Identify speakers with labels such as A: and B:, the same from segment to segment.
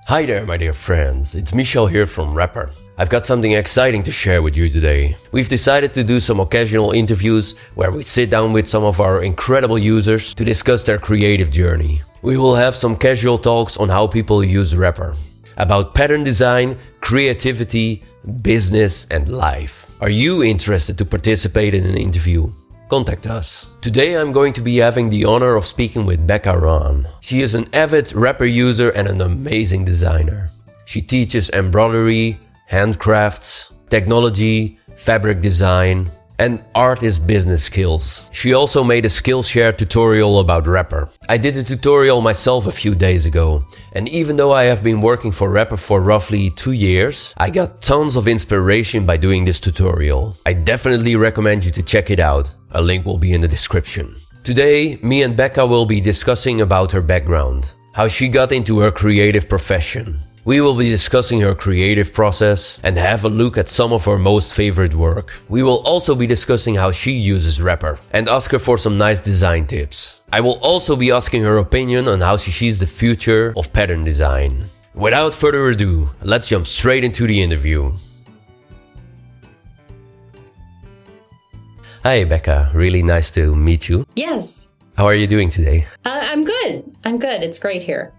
A: Hi there, my dear friends. It's Michel here from Rapper. I've got something exciting to share with you today. We've decided to do some occasional interviews where we sit down with some of our incredible users to discuss their creative journey. We will have some casual talks on how people use Rapper, about pattern design, creativity, business, and life. Are you interested to participate in an interview? Contact us. Today I'm going to be having the honor of speaking with Becka Rahn. She is an avid Rapper user and an amazing designer. She teaches embroidery, handcrafts, technology, fabric design, and artist business skills. She also made a SkillShare tutorial about Rapper. I did a tutorial myself a few days ago, and even though I have been working for Rapper for roughly 2 years, I got tons of inspiration by doing this tutorial. I definitely recommend you to check it out. A link will be in the description. Today, me and Becka will be discussing about her background, how she got into her creative profession. We will be discussing her creative process and have a look at some of her most favorite work. We will also be discussing how she uses Rapper and ask her for some nice design tips. I will also be asking her opinion on how she sees the future of pattern design. Without further ado, let's jump straight into the interview. Hi Becka, really nice to meet you.
B: Yes.
A: How are you doing today?
B: I'm good. It's great here.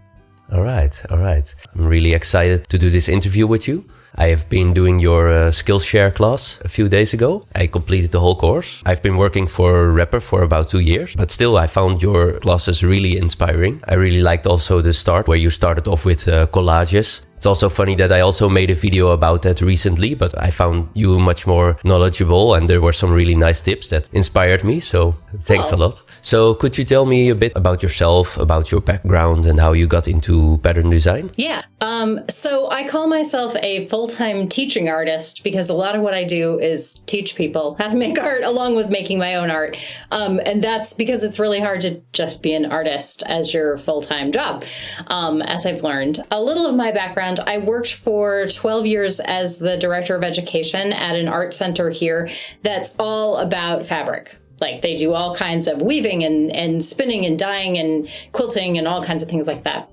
A: All right. I'm really excited to do this interview with you. I have been doing your SkillShare class a few days ago. I completed the whole course. I've been working for Rapper for about 2 years, but still I found your classes really inspiring. I really liked also the start where you started off with collages. It's also funny that I also made a video about that recently, but I found you much more knowledgeable and there were some really nice tips that inspired me, so thanks a lot. So could you tell me a bit about yourself, about your background and how you got into pattern design?
B: Yeah. So I call myself a full-time teaching artist because a lot of what I do is teach people how to make art along with making my own art. And that's because it's really hard to just be an artist as your full-time job, as I've learned. A little of my background, I worked for 12 years as the director of education at an art center here that's all about fabric. Like they do all kinds of weaving and spinning and dyeing and quilting and all kinds of things like that.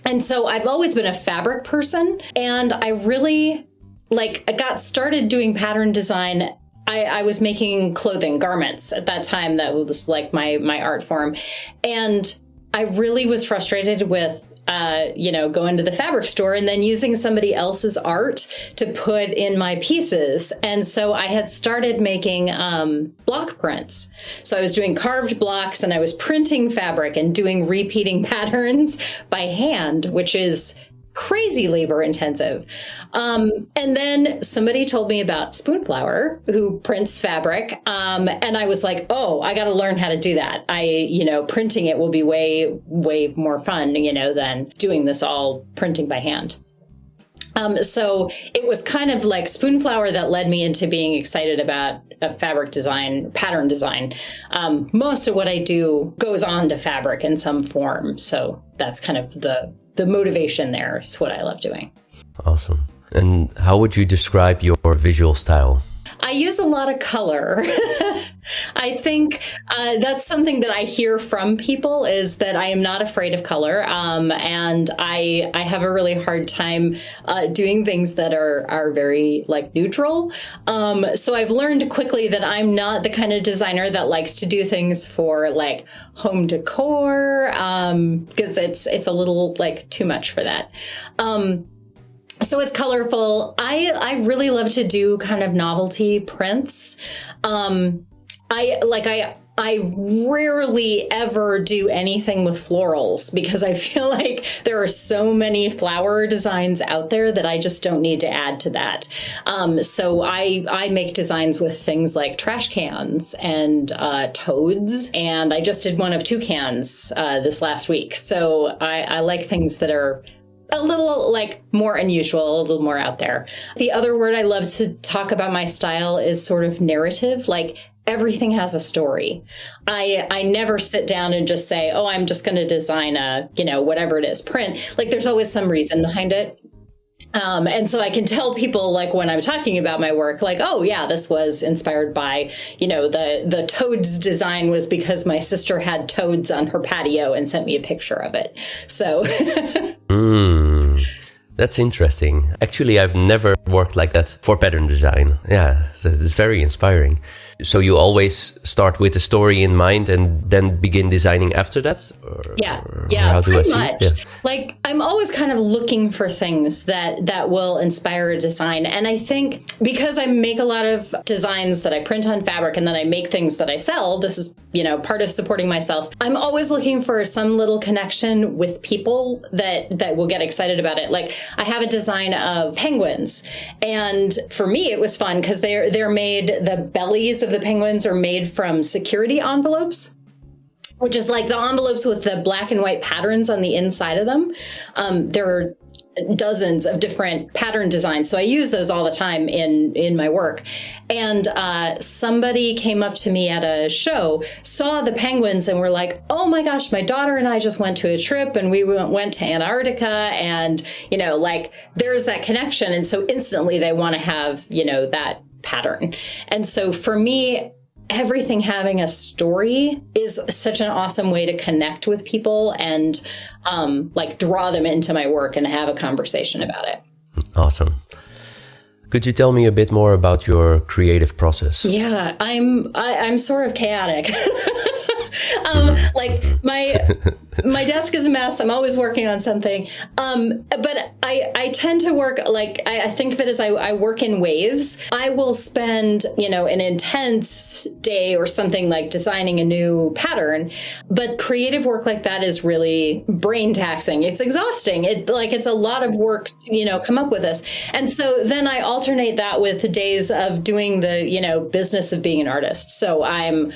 B: And so I've always been a fabric person, and I really I got started doing pattern design. I was making clothing, garments at that time. That was like my art form. And I really was frustrated with going to the fabric store and then using somebody else's art to put in my pieces. And so I had started making block prints. So I was doing carved blocks and I was printing fabric and doing repeating patterns by hand, which is crazy labor intensive. And then somebody told me about Spoonflower, who prints fabric. And I was like, oh, I got to learn how to do that. Printing it will be way, way more fun, than doing this all printing by hand. So it was kind of like Spoonflower that led me into being excited about fabric design, pattern design. Most of what I do goes on to fabric in some form. So that's kind of the motivation there is what I love doing.
A: Awesome. And how would you describe your visual style?
B: I use a lot of color. I think that's something that I hear from people is that I am not afraid of color. And I have a really hard time doing things that are very neutral. So I've learned quickly that I'm not the kind of designer that likes to do things for home decor, because it's a little too much for that. So it's colorful. I really love to do kind of novelty prints. I rarely ever do anything with florals because I feel like there are so many flower designs out there that I just don't need to add to that. So I make designs with things like trash cans and toads, and I just did one of toucans this last week. So I like things that are a little more unusual, a little more out there. The other word I love to talk about my style is sort of narrative. Everything has a story. I never sit down and just say, oh, I'm just going to design a, whatever it is, print. There's always some reason behind it. And so I can tell people when I'm talking about my work, oh yeah, this was inspired by, the toads design was because my sister had toads on her patio and sent me a picture of it. So
A: That's interesting. Actually, I've never worked like that for pattern design. Yeah, so it's very inspiring. So you always start with a story in mind and then begin designing after that?
B: Yeah,
A: how do I
B: pretty
A: see
B: much.
A: it? Yeah.
B: Like, I'm always kind of looking for things that will inspire a design. And I think because I make a lot of designs that I print on fabric and then I make things that I sell, this is, part of supporting myself. I'm always looking for some little connection with people that will get excited about it. Like, I have a design of penguins, and for me it was fun because they're made, the bellies of the penguins are made from security envelopes, which is like the envelopes with the black and white patterns on the inside of them. There are dozens of different pattern designs, so I use those all the time in my work. And somebody came up to me at a show, saw the penguins, and were like, "Oh my gosh, my daughter and I just went to a trip, and we went to Antarctica, and like there's that connection." And so instantly they want to have that pattern. And so for me, everything having a story is such an awesome way to connect with people and draw them into my work and have a conversation about it. Awesome.
A: Could you tell me a bit more about your creative process?
B: Yeah, I'm sort of chaotic. Like my desk is a mess. I'm always working on something. But I tend to work, like, I think of it as I work in waves. I will spend, an intense day or something like designing a new pattern, but creative work like that is really brain taxing. It's exhausting. It's a lot of work to, come up with this. And so then I alternate that with days of doing the, business of being an artist. So I'm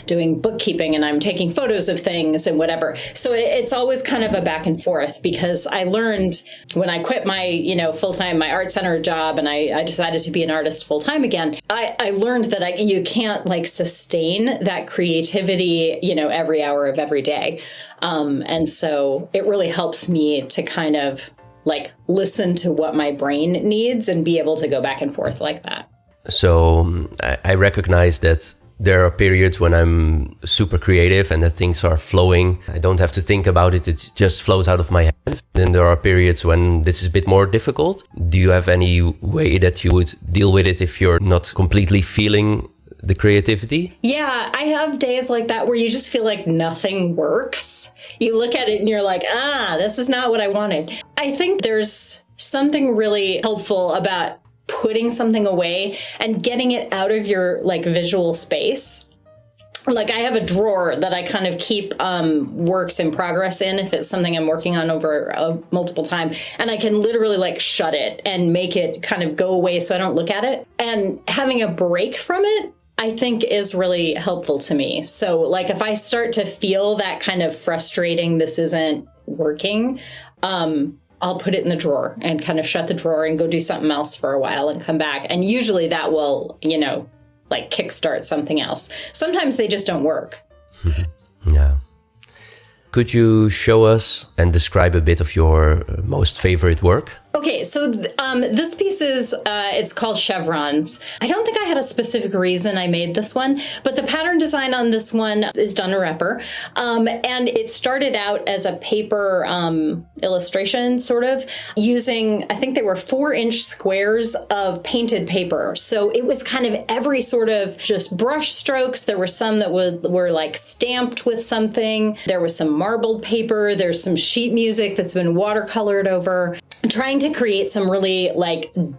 B: doing bookkeeping and I'm taking photos of things and whatever. So it's always kind of a back and forth, because I learned when I quit my, full-time, my art center job, and I decided to be an artist full-time again. I learned that you can't sustain that creativity, every hour of every day. And so it really helps me to kind of listen to what my brain needs and be able to go back and forth like that.
A: So I recognize that there are periods when I'm super creative and that things are flowing. I don't have to think about it. It just flows out of my hands. Then there are periods when this is a bit more difficult. Do you have any way that you would deal with it if you're not completely feeling the creativity?
B: Yeah, I have days like that where you just feel like nothing works. You look at it and you're like, this is not what I wanted. I think there's something really helpful about putting something away and getting it out of your visual space. Like, I have a drawer that I kind of keep works in progress in if it's something I'm working on over multiple time, and I can literally shut it and make it kind of go away so I don't look at it. And having a break from it, I think, is really helpful to me. So if I start to feel that kind of frustrating, this isn't working, I'll put it in the drawer and kind of shut the drawer and go do something else for a while and come back. And usually that will, kickstart something else. Sometimes they just don't work.
A: Yeah. Could you show us and describe a bit of your most favorite work?
B: Okay, so this piece is, it's called Chevrons. I don't think I had a specific reason I made this one, but the pattern design on this one is done a repper. And it started out as a paper illustration, sort of, using, I think they were 4-inch squares of painted paper. So it was kind of every sort of just brush strokes. There were some that were stamped with something. There was some marbled paper. There's some sheet music that's been watercolored over. Trying to create some really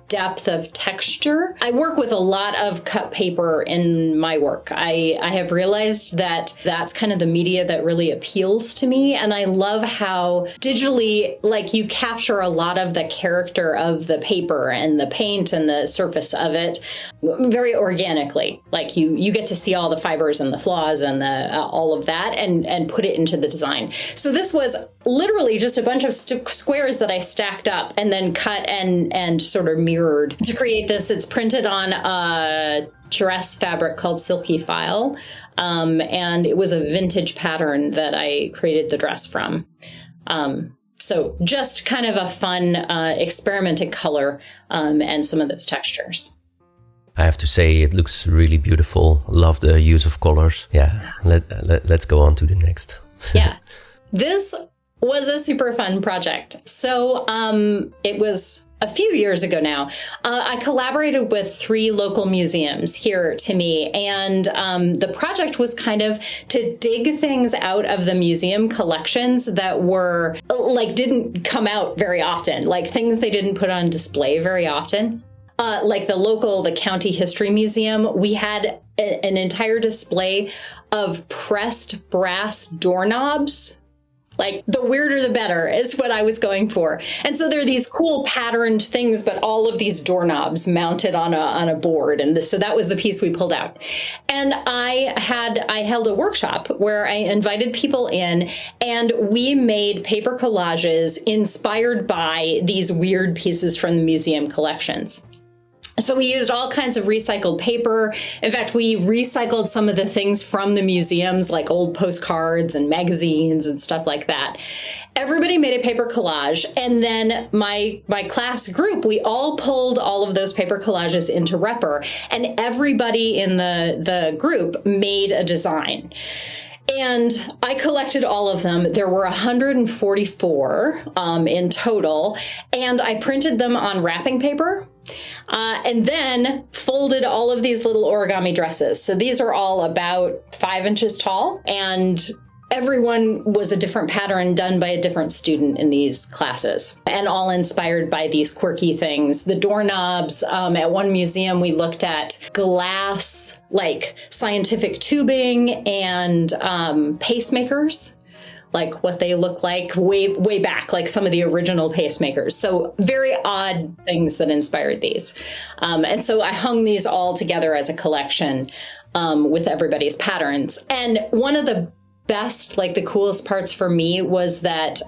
B: depth of texture. I work with a lot of cut paper in my work. I have realized that that's kind of the media that really appeals to me. And I love how digitally, you capture a lot of the character of the paper and the paint and the surface of it very organically. You get to see all the fibers and the flaws and all of that and put it into the design. So this was literally just a bunch of squares that I stacked up and then cut and sort of mirrored to create this. It's printed on a dress fabric called Silky File, and it was a vintage pattern that I created the dress from. So just kind of a fun experimented color and some of those textures.
A: I have to say, it looks really beautiful. Love the use of colors. Yeah, let's go on to the next.
B: Yeah. This was a super fun project. So it was a few years ago now. I collaborated with 3 local museums here to me, and the project was kind of to dig things out of the museum collections that were like didn't come out very often, like things they didn't put on display very often. Like the County History Museum, we had an entire display of pressed brass doorknobs. Like, the weirder the better is what I was going for. And so there are these cool patterned things, but all of these doorknobs mounted on a board. And so that was the piece we pulled out. And I held a workshop where I invited people in, and we made paper collages inspired by these weird pieces from the museum collections. So we used all kinds of recycled paper. In fact, we recycled some of the things from the museums, like old postcards and magazines and stuff like that. Everybody made a paper collage. And then my class group, we all pulled all of those paper collages into Repr. And everybody in the group made a design. And I collected all of them. There were 144 in total. And I printed them on wrapping paper. And then folded all of these little origami dresses. So these are all about 5 inches tall, and everyone was a different pattern done by a different student in these classes, and all inspired by these quirky things. The doorknobs, at one museum, we looked at glass, like scientific tubing and pacemakers, like what they look like way back, like some of the original pacemakers. So very odd things that inspired these. And so I hung these all together as a collection with everybody's patterns. And one of the best, like the coolest parts for me was that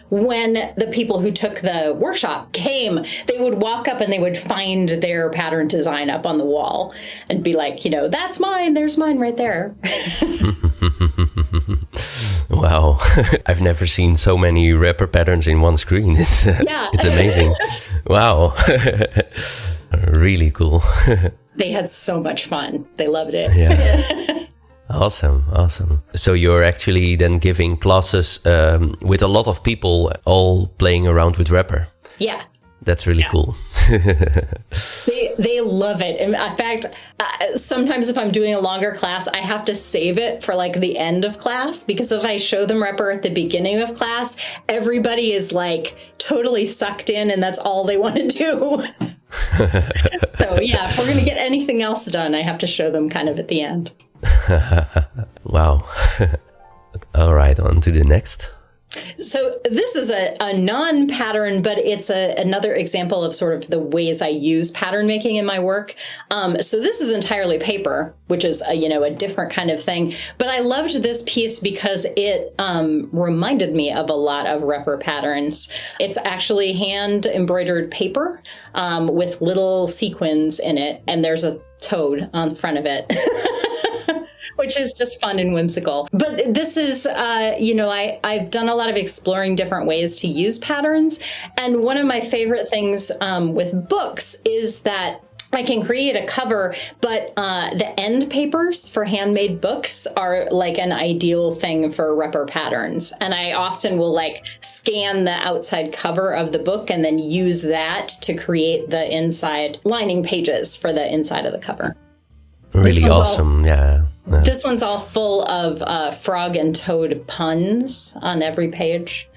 B: when the people who took the workshop came, they would walk up and they would find their pattern design up on the wall and be like, that's mine. There's mine right there.
A: Wow. I've never seen so many Repr patterns in one screen. It's amazing. Wow. Really cool.
B: They had so much fun. They loved it.
A: Yeah. Awesome. So you're actually then giving classes with a lot of people all playing around with Repr.
B: Yeah.
A: That's really cool.
B: They love it. In fact, sometimes if I'm doing a longer class, I have to save it for like the end of class, because if I show them Repr at the beginning of class, everybody is like totally sucked in and that's all they want to do. So yeah, if we're going to get anything else done, I have to show them kind of at the end.
A: Wow. All right, on to the next.
B: So this is a non-pattern, but it's another example of sort of the ways I use pattern making in my work. So this is entirely paper, which is a different kind of thing. But I loved this piece because it reminded me of a lot of Repr patterns. It's actually hand embroidered paper with little sequins in it, and there's a toad on the front of it. Which is just fun and whimsical. But this is, I've done a lot of exploring different ways to use patterns. And one of my favorite things with books is that I can create a cover, but the end papers for handmade books are like an ideal thing for Repr patterns. And I often will like scan the outside cover of the book and then use that to create the inside lining pages for the inside of the cover.
A: Really awesome. Yeah.
B: This one's all full of frog and toad puns on every page.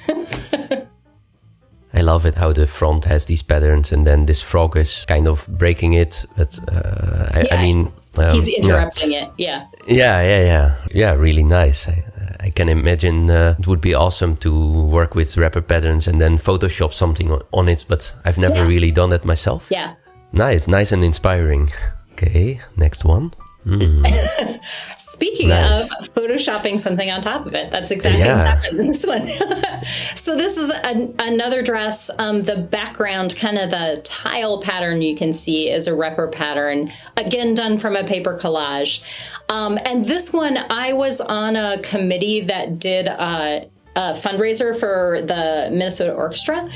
A: I love it how the front has these patterns and then this frog is kind of breaking it. But I mean,
B: he's interrupting it. Yeah.
A: Yeah. Really nice. I can imagine it would be awesome to work with Repr patterns and then Photoshop something on it, but I've never really done that myself.
B: Yeah.
A: Nice and inspiring. Okay, next one.
B: Speaking of photoshopping something on top of it, that's exactly what happened in this one. So this is another dress. The background, kind of the tile pattern you can see is a Repr pattern, again done from a paper collage. And this one, I was on a committee that did a fundraiser for the Minnesota Orchestra.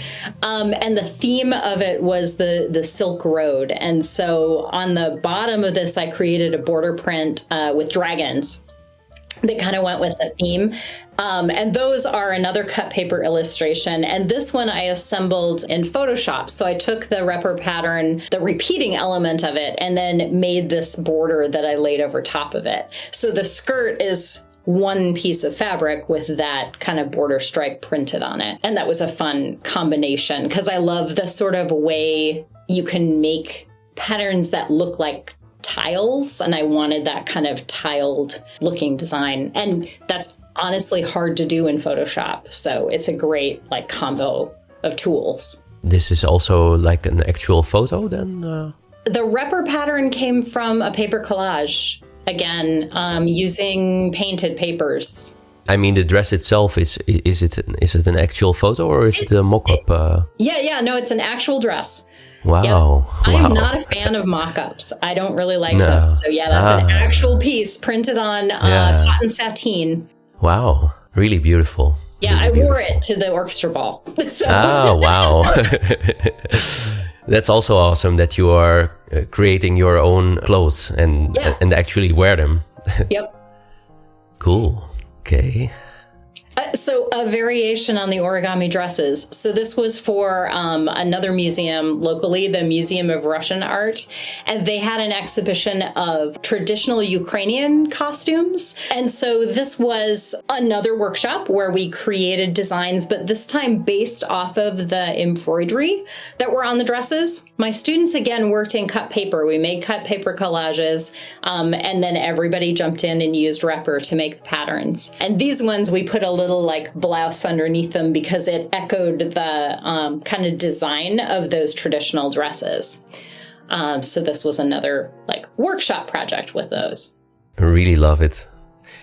B: And the theme of it was the Silk Road. And so on the bottom of this, I created a border print with dragons. that kind of went with the theme. And those are another cut paper illustration. And this one I assembled in Photoshop. So I took the repper pattern, the repeating element of it, and then made this border that I laid over top of it. So the skirt is one piece of fabric with that kind of border stripe printed on it. And that was a fun combination because I love the sort of way you can make patterns that look like tiles. And I wanted that kind of tiled looking design. And that's honestly hard to do in Photoshop. So it's a great like combo of tools.
A: This is also like an actual photo then?
B: The repper pattern came from a paper collage. Again, using painted papers.
A: I mean, the dress itself, is it an actual photo or is it a mock-up?
B: Yeah, no, it's an actual dress.
A: Wow.
B: Yep. I am not a fan of mock-ups. I don't really like those. So yeah, that's an actual piece printed on cotton sateen.
A: Wow, really beautiful.
B: Yeah,
A: really
B: I wore it to the orchestra ball. So.
A: Oh, wow. That's also awesome that you are creating your own clothes and actually wear them.
B: Yep.
A: Cool. Okay.
B: So a variation on the origami dresses. So this was for another museum locally, the Museum of Russian Art. And they had an exhibition of traditional Ukrainian costumes. And so this was another workshop where we created designs, but this time based off of the embroidery that were on the dresses. My students, again, worked in cut paper. We made cut paper collages, and then everybody jumped in and used repper to make the patterns. And these ones, we put a little like blouse underneath them because it echoed the kind of design of those traditional dresses. So this was another like workshop project with those.
A: I really love it.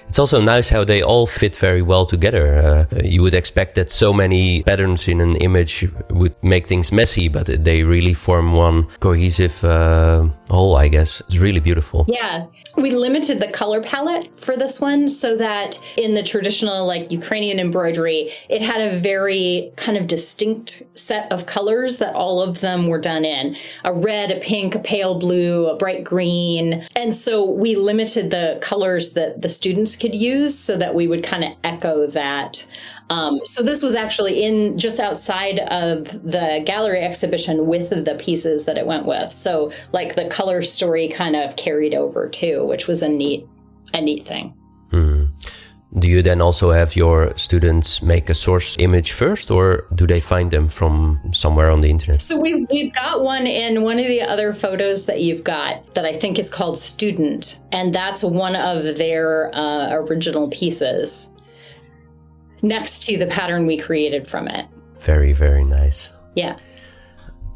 A: It's also nice how they all fit very well together. You would expect that so many patterns in an image would make things messy, but they really form one cohesive whole, I guess. It's really beautiful.
B: Yeah. We limited the color palette for this one so that in the traditional like Ukrainian embroidery, it had a very kind of distinct set of colors that all of them were done in. A red, a pink, a pale blue, a bright green. And so we limited the colors that the students could use so that we would kind of echo that. So this was actually in just outside of the gallery exhibition with the pieces that it went with. So like the color story kind of carried over too, which was a neat thing.
A: Do you then also have your students make a source image first, or do they find them from somewhere on the internet?
B: So we've got one in one of the other photos that you've got that I think is called Student. And that's one of their original pieces next to the pattern we created from it.
A: Very, very nice.
B: Yeah.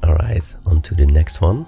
A: All right, on to the next one.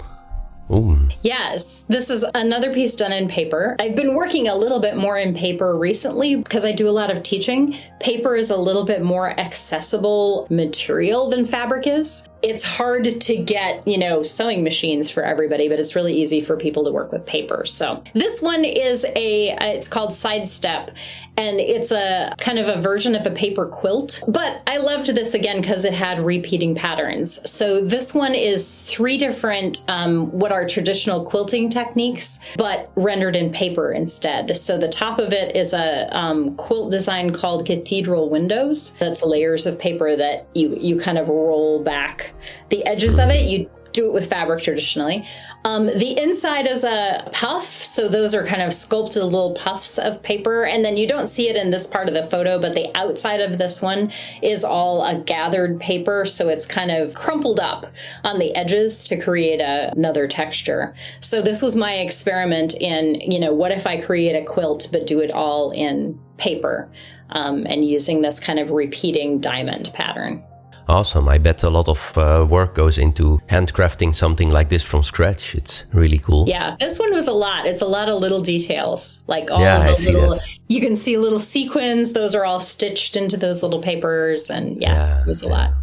A: Ooh.
B: Yes, this is another piece done in paper. I've been working a little bit more in paper recently because I do a lot of teaching. Paper is a little bit more accessible material than fabric is. It's hard to get, sewing machines for everybody, but it's really easy for people to work with paper. So this one is it's called Sidestep, and it's a kind of a version of a paper quilt. But I loved this again because it had repeating patterns. So this one is 3 different, what are traditional quilting techniques, but rendered in paper instead. So the top of it is a quilt design called Cathedral Windows. That's layers of paper that you kind of roll back. The edges of it, you do it with fabric traditionally. The inside is a puff. So those are kind of sculpted little puffs of paper. And then you don't see it in this part of the photo, but the outside of this one is all a gathered paper. So it's kind of crumpled up on the edges to create another texture. So this was my experiment in, what if I create a quilt, but do it all in paper, and using this kind of repeating diamond pattern.
A: Awesome. I bet a lot of work goes into handcrafting something like this from scratch. It's really cool.
B: Yeah, this one was a lot. It's a lot of little details, like all
A: the little,
B: you can see little sequins. Those are all stitched into those little papers. And it was a lot.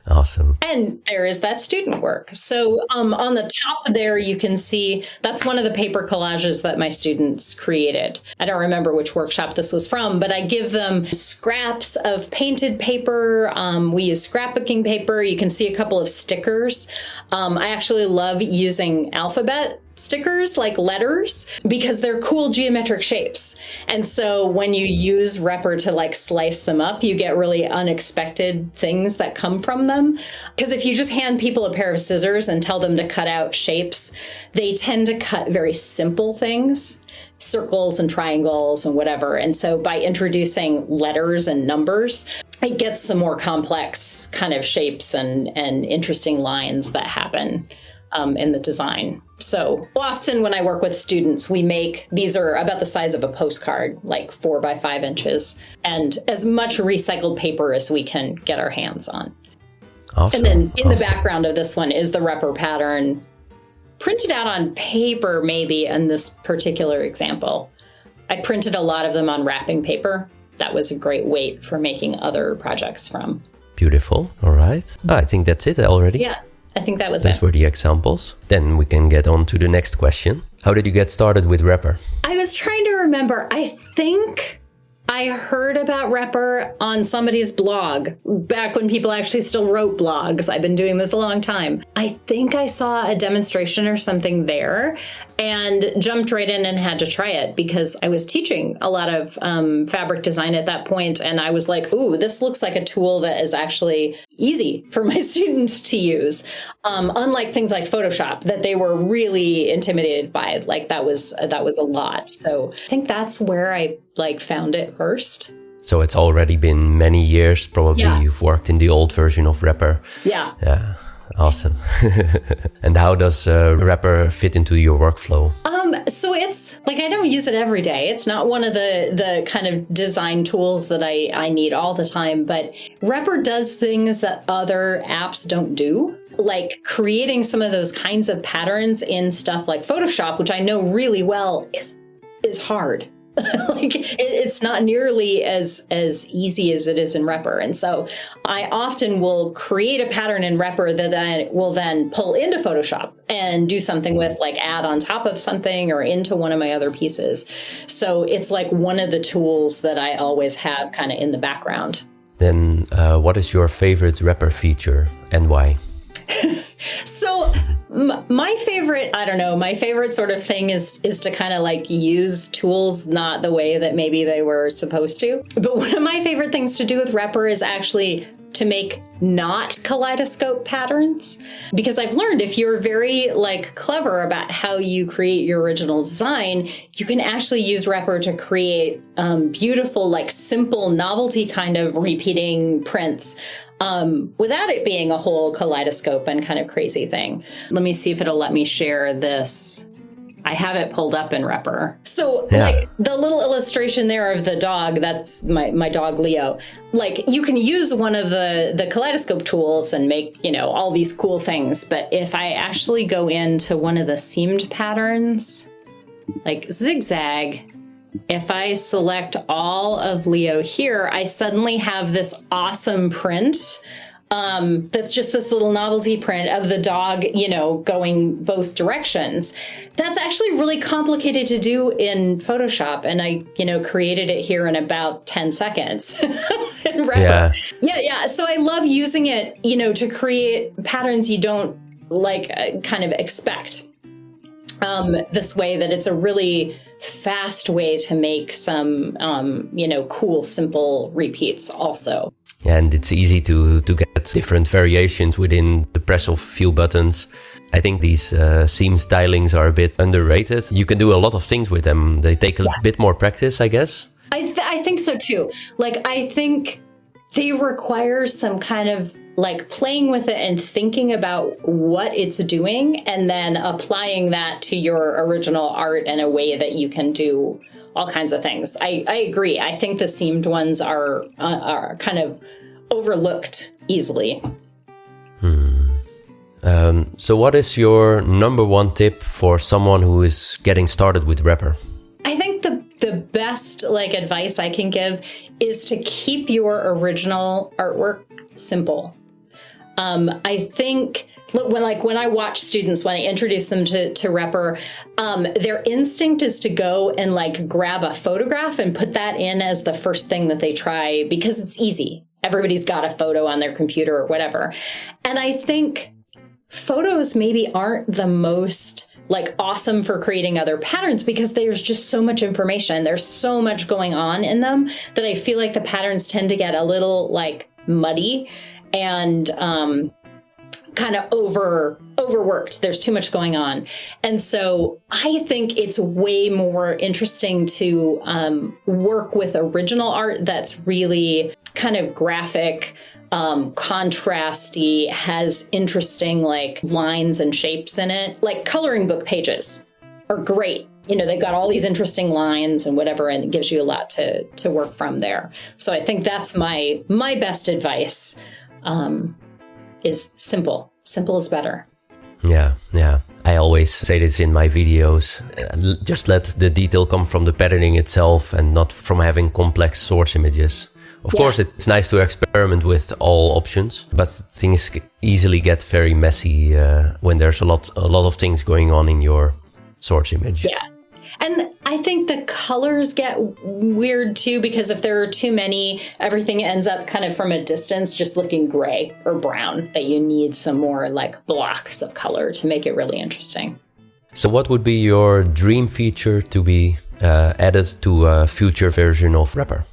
A: Awesome.
B: And there is that student work. So on the top there, you can see that's one of the paper collages that my students created. I don't remember which workshop this was from, but I give them scraps of painted paper. We use scrapbooking paper. You can see a couple of stickers. I actually love using alphabet stickers, like letters, because they're cool geometric shapes. And so when you use Repr to like slice them up, you get really unexpected things that come from them. Because if you just hand people a pair of scissors and tell them to cut out shapes, they tend to cut very simple things, circles and triangles and whatever. And so by introducing letters and numbers, it gets some more complex kind of shapes and interesting lines that happen in the design. So often when I work with students, these are about the size of a postcard, like 4 by 5 inches, and as much recycled paper as we can get our hands on.
A: Awesome.
B: And then in the background of this one is the Repr pattern printed out on paper, maybe in this particular example. I printed a lot of them on wrapping paper. That was a great weight for making other projects from.
A: Beautiful. All right. I think that's it already.
B: Yeah. I think that was
A: Those were the examples. Then we can get on to the next question. How did you get started with Repr?
B: I was trying to remember. I think I heard about Repr on somebody's blog back when people actually still wrote blogs. I've been doing this a long time. I think I saw a demonstration or something there and jumped right in and had to try it because I was teaching a lot of fabric design at that point. And I was like, ooh, this looks like a tool that is actually easy for my students to use. Unlike things like Photoshop that they were really intimidated by. Like that was a lot. So I think that's where I found it first.
A: So it's already been many years. Probably You've worked in the old version of Repr.
B: Yeah.
A: Yeah. Awesome. And how does Repr fit into your workflow?
B: So it's like I don't use it every day. It's not one of the kind of design tools that I need all the time. But Repr does things that other apps don't do, like creating some of those kinds of patterns in stuff like Photoshop, which I know really well is hard. Like it's not nearly as easy as it is in Repr. And so I often will create a pattern in Repr that I will then pull into Photoshop and do something with, like add on top of something or into one of my other pieces. So it's like one of the tools that I always have kind of in the background.
A: Then what is your favorite Repr feature and why?
B: So my favorite sort of thing is to kind of like use tools not the way that maybe they were supposed to. But one of my favorite things to do with Repr is actually to make not kaleidoscope patterns, because I've learned if you're very like clever about how you create your original design, you can actually use Repr to create beautiful, like simple novelty kind of repeating prints. Without it being a whole kaleidoscope and kind of crazy thing. Let me see if it'll let me share this. I have it pulled up in Repr. So like the little illustration there of the dog, that's my dog Leo. Like you can use one of the kaleidoscope tools and make, all these cool things. But if I actually go into one of the seamed patterns, like zigzag, if I select all of Leo here, I suddenly have this awesome print that's just this little novelty print of the dog, going both directions. That's actually really complicated to do in Photoshop. And I, created it here in about 10 seconds. Yeah. So I love using it, to create patterns you don't kind of expect this way, that it's a really fast way to make some, cool, simple repeats also.
A: And it's easy to get different variations within the press of a few buttons. I think these seam stylings are a bit underrated. You can do a lot of things with them. They take a bit more practice, I guess.
B: I think so too. I think they require some kind of playing with it and thinking about what it's doing and then applying that to your original art in a way that you can do all kinds of things. I agree. I think the seamed ones are kind of overlooked easily.
A: So what is your number one tip for someone who is getting started with Repr?
B: I think the best advice I can give is to keep your original artwork simple. I think when I watch students, when I introduce them to Repr, their instinct is to go and grab a photograph and put that in as the first thing that they try because it's easy. Everybody's got a photo on their computer or whatever. And I think photos maybe aren't the most like awesome for creating other patterns because there's just so much information. There's so much going on in them that I feel like the patterns tend to get a little like muddy and kind of overworked. There's too much going on. And so I think it's way more interesting to work with original art that's really kind of graphic, contrasty, has interesting like lines and shapes in it. Like coloring book pages are great. You know, they've got all these interesting lines and whatever, and it gives you a lot to work from there. So I think that's my best advice, is simple. Simple is better.
A: Yeah. I always say this in my videos. Just let the detail come from the patterning itself and not from having complex source images. Of course, it's nice to experiment with all options, but things easily get very messy when there's a lot of things going on in your source image.
B: Yeah. And I think the colors get weird too, because if there are too many, everything ends up kind of from a distance just looking gray or brown, that you need some more like blocks of color to make it really interesting.
A: So what would be your dream feature to be added to a future version of Rapper?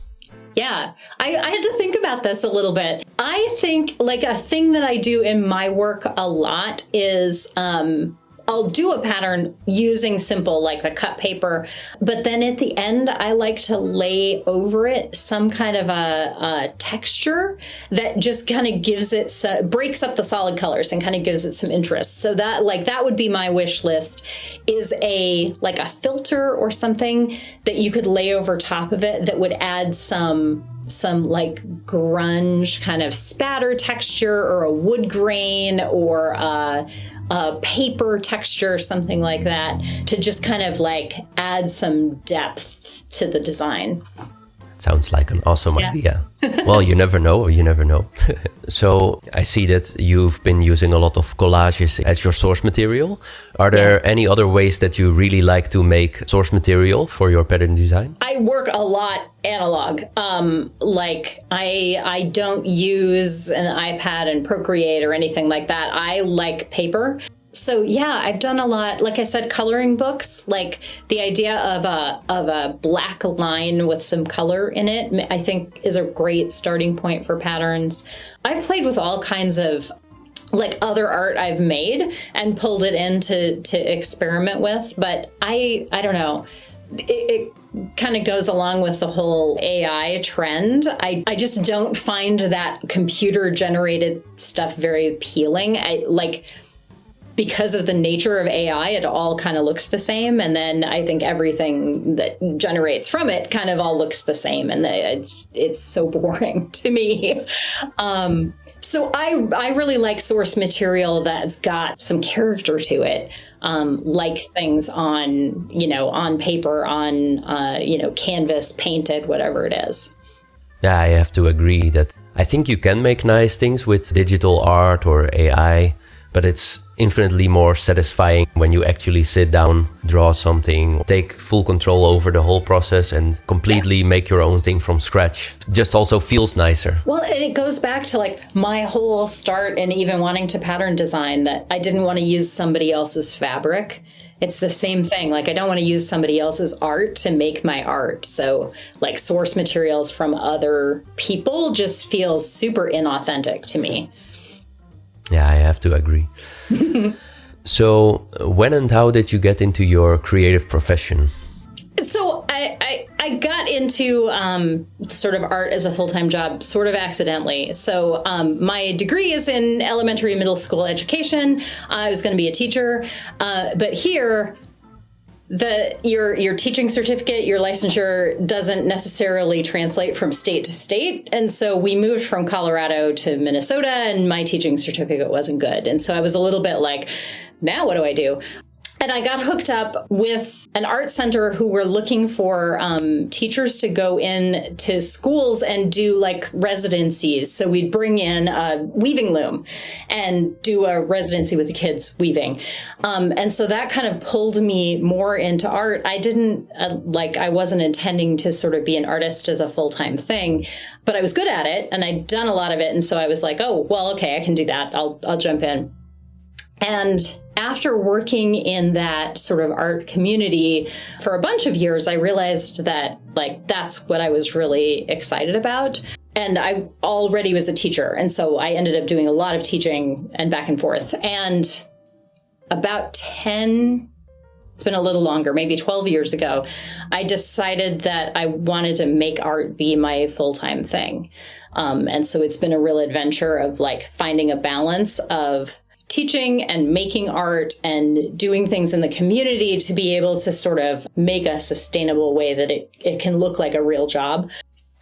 B: Yeah, I had to think about this a little bit. I think like a thing that I do in my work a lot is I'll do a pattern using simple, like the cut paper, but then at the end, I like to lay over it some kind of a texture that just kind of gives it, breaks up the solid colors and kind of gives it some interest. So that would be my wish list, is a filter or something that you could lay over top of it that would add some like grunge kind of spatter texture or a wood grain or a paper texture, something like that, to just kind of like add some depth to the design.
A: Sounds like an awesome idea. Well, you never know. So I see that you've been using a lot of collages as your source material. Are there any other ways that you really like to make source material for your pattern design? I
B: work a lot analog. Like I don't use an iPad and Procreate or anything like that. I like paper. So yeah, I've done a lot, like I said, coloring books, like the idea of a black line with some color in it, I think is a great starting point for patterns. I've played with all kinds of like other art I've made and pulled it in to experiment with, but I don't know. It kind of goes along with the whole AI trend. I just don't find that computer generated stuff very appealing. Because of the nature of AI, it all kind of looks the same. And then I think everything that generates from it kind of all looks the same. And it's so boring to me. So I really like source material that's got some character to it. Like things on paper, on canvas, painted, whatever it is.
A: Yeah, I have to agree that I think you can make nice things with digital art or AI, but it's infinitely more satisfying when you actually sit down, draw something, take full control over the whole process and completely make your own thing from scratch. Just also feels nicer.
B: Well, and it goes back to like my whole start in even wanting to pattern design, that I didn't want to use somebody else's fabric. It's the same thing. Like I don't want to use somebody else's art to make my art. So like source materials from other people just feels super inauthentic to me.
A: Yeah, I have to agree. So when and how did you get into your creative profession?
B: So I got into sort of art as a full-time job sort of accidentally. So my degree is in elementary and middle school education. I was going to be a teacher. But here, your teaching certificate, your licensure doesn't necessarily translate from state to state. And so we moved from Colorado to Minnesota and my teaching certificate wasn't good. And so I was a little bit like, now what do I do? And I got hooked up with an art center who were looking for teachers to go in to schools and do like residencies. So we'd bring in a weaving loom and do a residency with the kids weaving. And so that kind of pulled me more into art. I didn't I wasn't intending to sort of be an artist as a full-time thing, but I was good at it and I'd done a lot of it. And so I was like, oh, well, okay, I can do that. I'll jump in. And after working in that sort of art community for a bunch of years, I realized that that's what I was really excited about. And I already was a teacher. And so I ended up doing a lot of teaching and back and forth. And about 10, it's been a little longer, maybe 12 years ago, I decided that I wanted to make art be my full-time thing. And so it's been a real adventure of finding a balance of teaching and making art and doing things in the community to be able to sort of make a sustainable way that it can look like a real job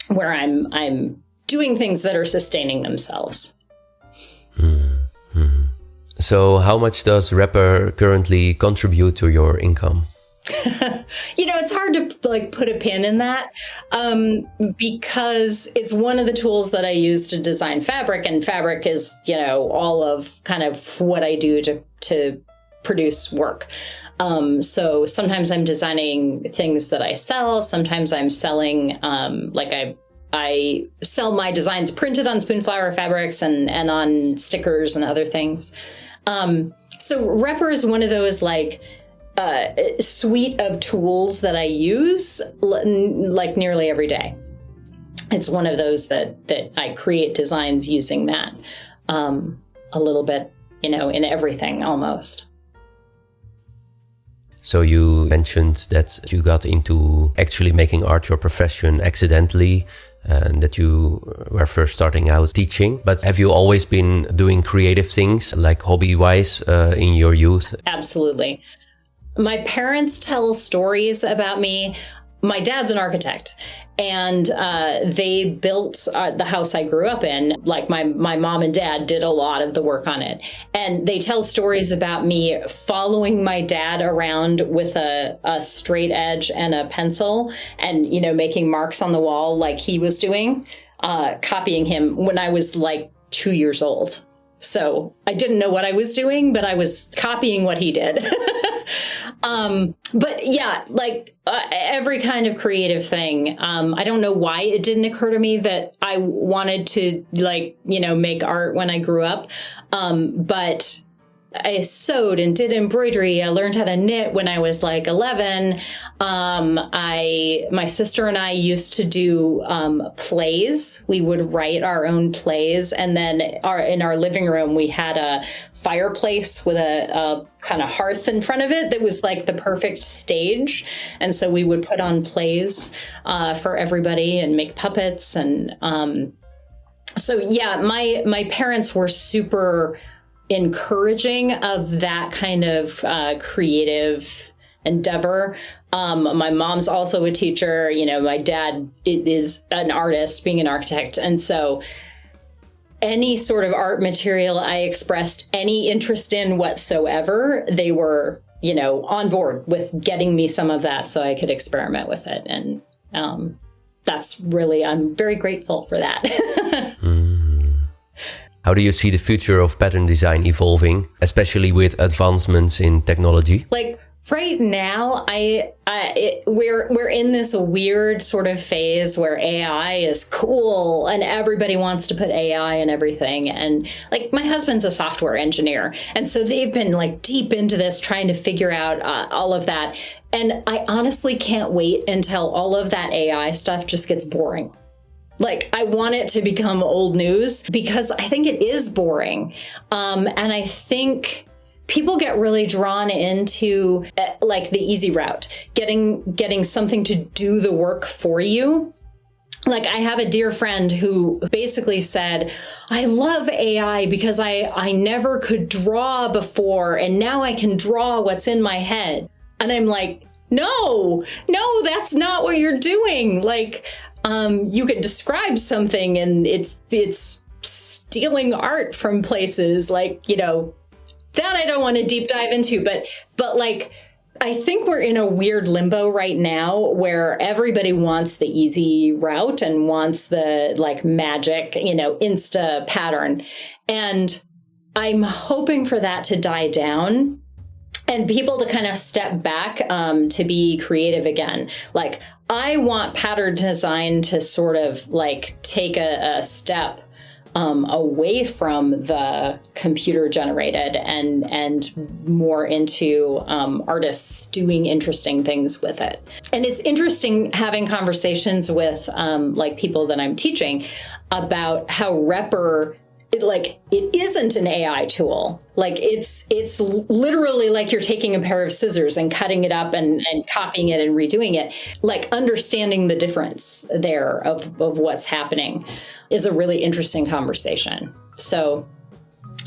B: where I'm doing things that are sustaining themselves.
A: Mm-hmm. So how much does Rapper currently contribute to your income?
B: It's hard to put a pin in that because it's one of the tools that I use to design fabric, and fabric is, all of kind of what I do to produce work. So sometimes I'm designing things that I sell. Sometimes I'm selling, I sell my designs printed on Spoonflower fabrics and on stickers and other things. So Rapper is one of those suite of tools that I use nearly every day. It's one of those that I create designs using that a little bit, in everything almost.
A: So you mentioned that you got into actually making art your profession accidentally, and that you were first starting out teaching. But have you always been doing creative things, hobby-wise, in your youth?
B: Absolutely. My parents tell stories about me. My dad's an architect, and they built the house I grew up in. My mom and dad did a lot of the work on it. And they tell stories about me following my dad around with a straight edge and a pencil and, making marks on the wall like he was doing, copying him when I was 2 years old. So I didn't know what I was doing, but I was copying what he did. But yeah, every kind of creative thing. I don't know why it didn't occur to me that I wanted to make art when I grew up. But I sewed and did embroidery. I learned how to knit when I was 11. My sister and I used to do plays. We would write our own plays, and then in our living room we had a fireplace with a kind of hearth in front of it that was the perfect stage, and so we would put on plays for everybody and make puppets. And so yeah, my parents were super encouraging of that kind of creative endeavor. My mom's also a teacher. My dad is an artist, being an architect. And so any sort of art material I expressed any interest in whatsoever, they were, on board with getting me some of that so I could experiment with it. And that's really, I'm very grateful for that.
A: How do you see the future of pattern design evolving, especially with advancements in technology?
B: Right now, we're in this weird sort of phase where AI is cool and everybody wants to put AI in everything. And my husband's a software engineer, and so they've been deep into this, trying to figure out all of that. And I honestly can't wait until all of that AI stuff just gets boring. I want it to become old news because I think it is boring. And I think people get really drawn into the easy route, getting something to do the work for you. I have a dear friend who basically said, I love AI because I never could draw before, and now I can draw what's in my head. And I'm no, that's not what you're doing. You can describe something and it's stealing art from places that I don't want to deep dive into, but I think we're in a weird limbo right now where everybody wants the easy route and wants the magic, Insta pattern. And I'm hoping for that to die down and people to kind of step back to be creative again. I want pattern design to sort of take a step away from the computer generated and more into artists doing interesting things with it. And it's interesting having conversations with like people that I'm teaching about how Repper, it isn't an AI tool. Like it's literally like you're taking a pair of scissors and cutting it up and copying it and redoing it. Like understanding the difference there of what's happening is a really interesting conversation. So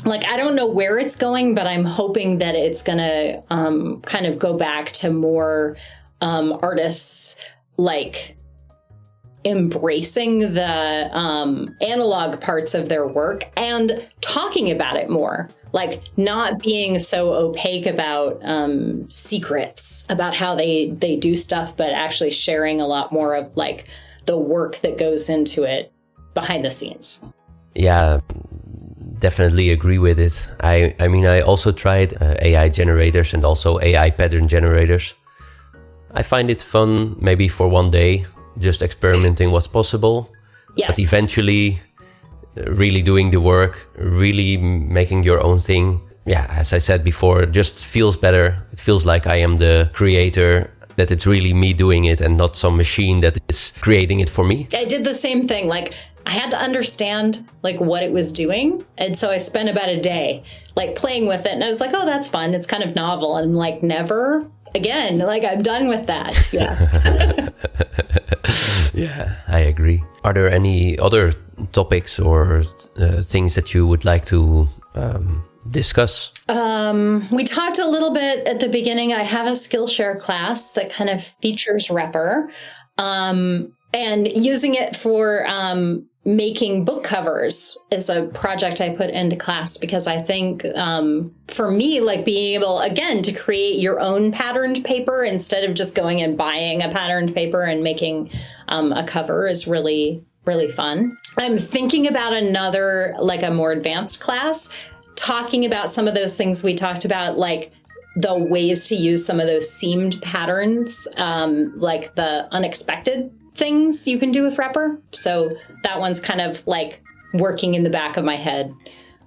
B: like, I don't know where it's going, but I'm hoping that it's gonna kind of go back to more artists like embracing the analog parts of their work and talking about it more, like not being so opaque about secrets about how they do stuff, but actually sharing a lot more of like the work that goes into it behind the scenes.
A: Yeah, definitely agree with it. I mean, I also tried AI generators and also AI pattern generators. I find it fun maybe for one day, just experimenting what's possible.
B: Yes.
A: But eventually really doing the work, really making your own thing. Yeah, as I said before, it just feels better. It feels like I am the creator, that it's really me doing it and not some machine that is creating it for me.
B: I did the same thing. Like I had to understand like what it was doing. And so I spent about a day like playing with it. And I was like, oh, that's fun. It's kind of novel. And I'm like, never again. Like I'm done with that. Yeah.
A: Yeah, I agree. Are there any other topics or things that you would like to discuss?
B: We talked a little bit at the beginning. I have a SkillShare class that kind of features Repper, and using it for making book covers is a project I put into class because I think for me, like being able, again, to create your own patterned paper instead of just going and buying a patterned paper and making a cover is really, really fun. I'm thinking about another, like a more advanced class, talking about some of those things we talked about, like the ways to use some of those seamed patterns, like the unexpected things you can do with Repper. So that one's kind of like working in the back of my head,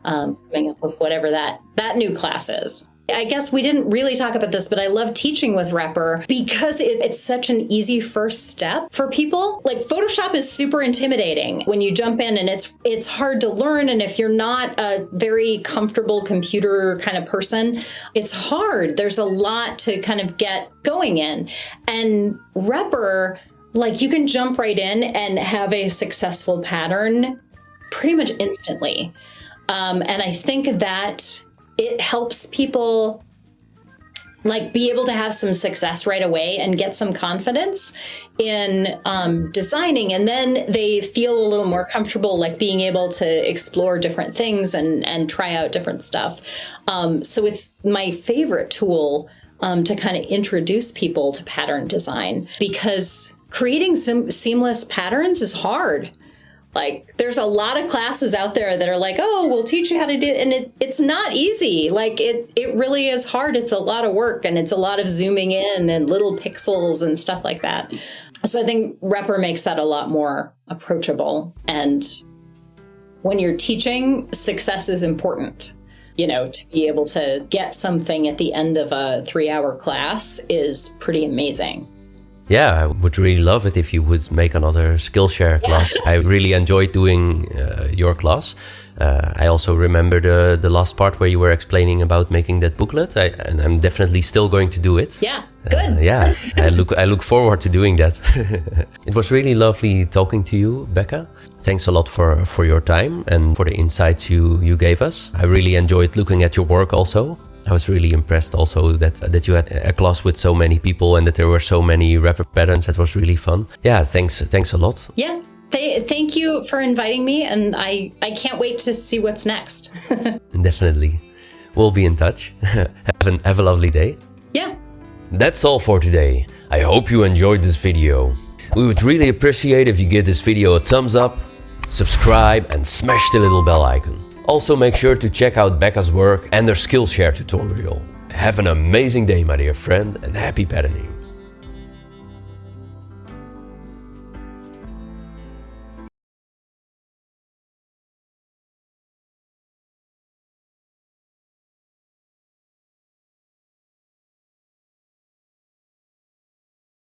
B: coming up with whatever that new class is. I guess we didn't really talk about this, but I love teaching with Repper because it's such an easy first step for people. Like Photoshop is super intimidating when you jump in and it's hard to learn. And if you're not a very comfortable computer kind of person, it's hard. There's a lot to kind of get going in. And Repper, like you can jump right in and have a successful pattern pretty much instantly. And I think that it helps people like be able to have some success right away and get some confidence in designing. And then they feel a little more comfortable, like being able to explore different things and try out different stuff. So it's my favorite tool to kind of introduce people to pattern design, because creating seamless patterns is hard. Like there's a lot of classes out there that are like, oh, we'll teach you how to do it. And it's not easy. Like it really is hard. It's a lot of work and it's a lot of zooming in and little pixels and stuff like that. So I think Repper makes that a lot more approachable. And when you're teaching, success is important. You know, to be able to get something at the end of a 3-hour class is pretty amazing.
A: Yeah, I would really love it if you would make another Skillshare class. I really enjoyed doing your class. I also remember the last part where you were explaining about making that booklet, and I'm definitely still going to do it.
B: Yeah, good.
A: Yeah, I look forward to doing that. It was really lovely talking to you, Becka. Thanks a lot for your time and for the insights you gave us. I really enjoyed looking at your work also. I was really impressed also that you had a class with so many people and that there were so many Repper patterns. That was really fun. Yeah, thanks a lot.
B: Yeah, thank you for inviting me, and I can't wait to see what's next.
A: Definitely. We'll be in touch. Have a lovely day.
B: Yeah.
A: That's all for today. I hope you enjoyed this video. We would really appreciate if you give this video a thumbs up, subscribe and smash the little bell icon. Also make sure to check out Becka's work and their Skillshare tutorial. Have an amazing day, my dear friend, and happy patterning.